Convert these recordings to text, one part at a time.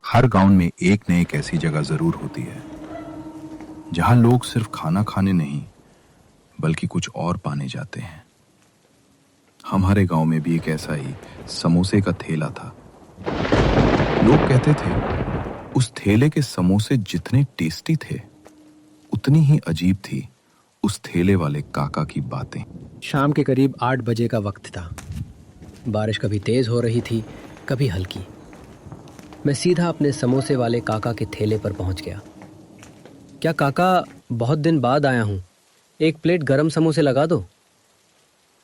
हर गांव में एक न एक ऐसी जगह जरूर होती है जहां लोग सिर्फ खाना खाने नहीं बल्कि कुछ और पाने जाते हैं। हमारे गांव में भी एक ऐसा ही समोसे का ठेला था। लोग कहते थे उस ठेले के समोसे जितने टेस्टी थे उतनी ही अजीब थी उस ठेले वाले काका की बातें। शाम के करीब 8 बजे का वक्त था। बारिश कभी तेज हो रही थी, कभी हल्की। मैं सीधा अपने समोसे वाले काका के ठेले पर पहुंच गया। क्या काका, बहुत दिन बाद आया हूं, एक प्लेट गरम समोसे लगा दो।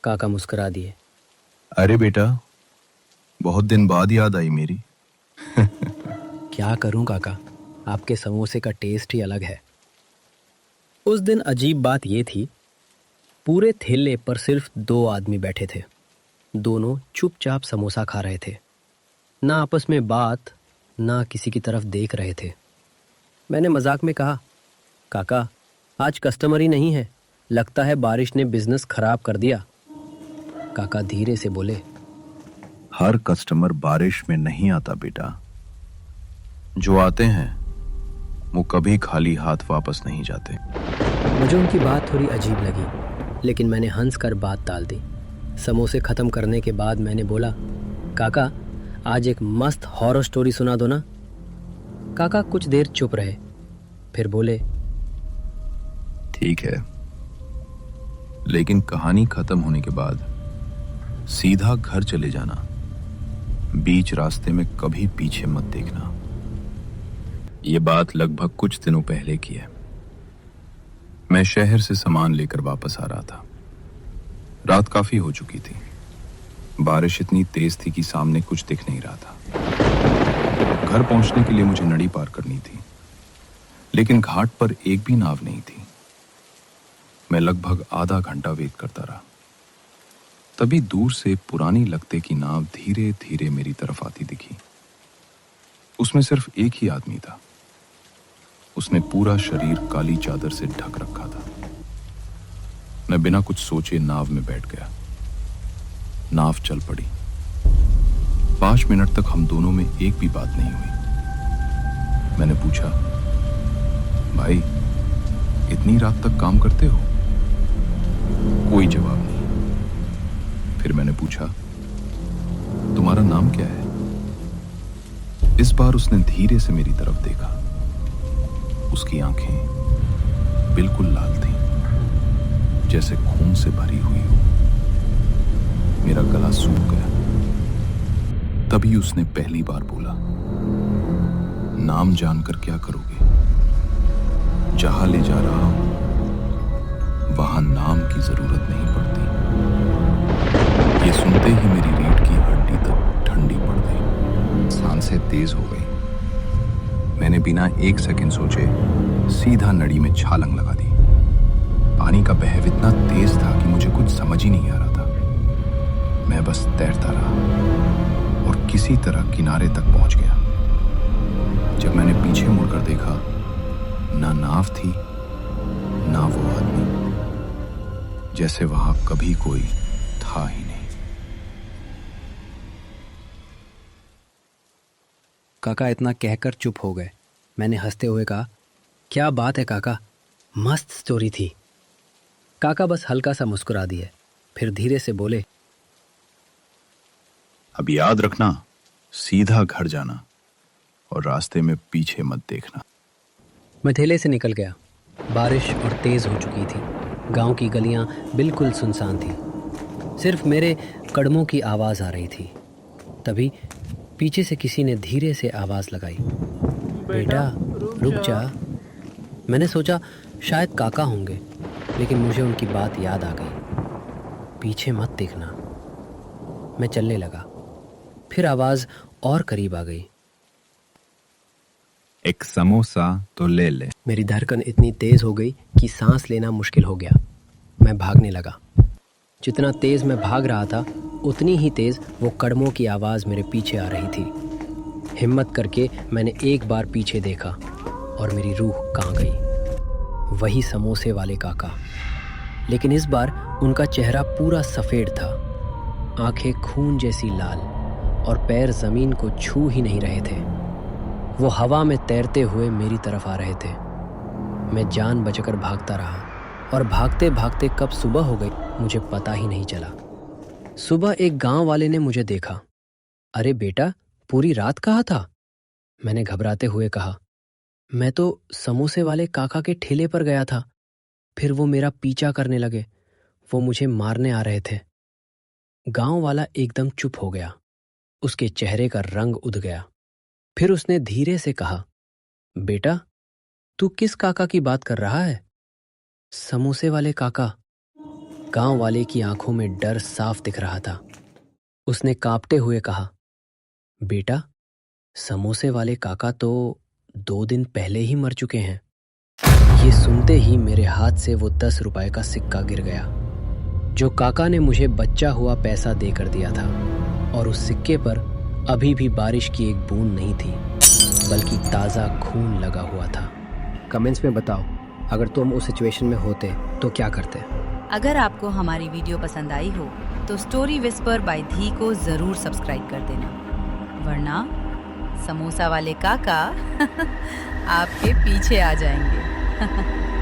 काका मुस्कुरा दिए। अरे बेटा, बहुत दिन बाद याद आई मेरी। क्या करूं काका, आपके समोसे का टेस्ट ही अलग है। उस दिन अजीब बात यह थी, पूरे ठेले पर सिर्फ 2 आदमी बैठे थे। दोनों चुपचाप समोसा खा रहे थे, ना आपस में बात, ना किसी की तरफ देख रहे थे। मैंने मजाक में कहा, काका आज कस्टमर ही नहीं है, लगता है बारिश ने बिजनेस खराब कर दिया। काका धीरे से बोले, हर कस्टमर बारिश में नहीं आता बेटा, जो आते हैं वो कभी खाली हाथ वापस नहीं जाते। मुझे उनकी बात थोड़ी अजीब लगी, लेकिन मैंने हंस कर बात टाल दी। समोसे ख़त्म करने के बाद मैंने बोला, काका आज एक मस्त हॉरर स्टोरी सुना दो ना। काका कुछ देर चुप रहे, फिर बोले, ठीक है, लेकिन कहानी खत्म होने के बाद सीधा घर चले जाना, बीच रास्ते में कभी पीछे मत देखना। ये बात लगभग कुछ दिनों पहले की है। मैं शहर से सामान लेकर वापस आ रहा था। रात काफी हो चुकी थी। बारिश इतनी तेज थी कि सामने कुछ दिख नहीं रहा था। घर पहुंचने के लिए मुझे नदी पार करनी थी, लेकिन घाट पर एक भी नाव नहीं थी। मैं लगभग आधा घंटा वेट करता रहा। तभी दूर से पुरानी लगते की नाव धीरे धीरे मेरी तरफ आती दिखी। उसमें सिर्फ एक ही आदमी था। उसने पूरा शरीर काली चादर से ढक रखा था। मैं बिना कुछ सोचे नाव में बैठ गया। नाव चल पड़ी। 5 मिनट तक हम दोनों में एक भी बात नहीं हुई। मैंने पूछा, भाई इतनी रात तक काम करते हो? कोई जवाब नहीं। फिर मैंने पूछा, तुम्हारा नाम क्या है? इस बार उसने धीरे से मेरी तरफ देखा। उसकी आंखें बिल्कुल लाल थीं, जैसे खून से भरी हुई हो। मेरा गला सूख गया। तभी उसने पहली बार बोला, नाम जानकर क्या करोगे? जहां ले जा रहा हूं वहां नाम की जरूरत नहीं पड़ती। ये सुनते ही मेरी रीढ़ की हड्डी तक ठंडी पड़ गई। सांसें तेज हो गई। मैंने बिना एक सेकंड सोचे सीधा नदी में छलांग लगा दी। पानी का बहाव इतना तेज था कि मुझे कुछ समझ ही नहीं आ रहा था। मैं बस तैरता रहा और किसी तरह किनारे तक पहुंच गया। जब मैंने पीछे मुड़कर देखा, ना नाव थी ना वो आदमी, जैसे वहां कभी कोई था ही नहीं। काका इतना कहकर चुप हो गए। मैंने हंसते हुए कहा, क्या बात है काका, मस्त स्टोरी थी। काका बस हल्का सा मुस्कुरा दिए, फिर धीरे से बोले, अब याद रखना, सीधा घर जाना और रास्ते में पीछे मत देखना। मैं ठेले से निकल गया। बारिश और तेज हो चुकी थी। गांव की गलियां बिल्कुल सुनसान थी, सिर्फ मेरे कदमों की आवाज़ आ रही थी। तभी पीछे से किसी ने धीरे से आवाज़ लगाई, बेटा रुक जा। मैंने सोचा शायद काका होंगे, लेकिन मुझे उनकी बात याद आ गई, पीछे मत देखना। मैं चलने लगा, फिर आवाज़ और करीब आ गई, एक समोसा तो ले ले। मेरी धड़कन इतनी तेज़ हो गई कि सांस लेना मुश्किल हो गया। मैं भागने लगा। जितना तेज़ मैं भाग रहा था, उतनी ही तेज़ वो कदमों की आवाज़ मेरे पीछे आ रही थी। हिम्मत करके मैंने एक बार पीछे देखा और मेरी रूह कांप गई। वही समोसे वाले काका, लेकिन इस बार उनका चेहरा पूरा सफ़ेद था। आंखें खून जैसी लाल और पैर ज़मीन को छू ही नहीं रहे थे। वो हवा में तैरते हुए मेरी तरफ आ रहे थे। मैं जान बचाकर भागता रहा और भागते भागते कब सुबह हो गई मुझे पता ही नहीं चला। सुबह एक गांव वाले ने मुझे देखा। अरे बेटा, पूरी रात कहाँ था? मैंने घबराते हुए कहा। मैं तो समोसे वाले काका के ठेले पर गया था। फिर वो मेरा पीछा करने लगे। वो मुझे मारने आ रहे थे। गांव वाला एकदम चुप हो गया। उसके चेहरे का रंग उड़ गया। फिर उसने धीरे से कहा, बेटा, तू किस काका की बात कर रहा है? समोसे वाले काका। गांव वाले की आंखों में डर साफ दिख रहा था। उसने कांपते हुए कहा, बेटा, समोसे वाले काका तो 2 दिन पहले ही मर चुके हैं। ये सुनते ही मेरे हाथ से वो 10 रुपए का सिक्का गिर गया, जो काका ने मुझे बच्चा हुआ पैसा देकर दिया था। और उस सिक्के पर अभी भी बारिश की एक बूंद नहीं थी, बल्कि ताज़ा खून लगा हुआ था। कमेंट्स में बताओ, अगर तुम उस सिचुएशन में होते तो क्या करते? अगर आपको हमारी वीडियो पसंद आई हो तो स्टोरी विस्पर बाय धी को ज़रूर सब्सक्राइब कर देना, वरना समोसा वाले काका आपके पीछे आ जाएंगे।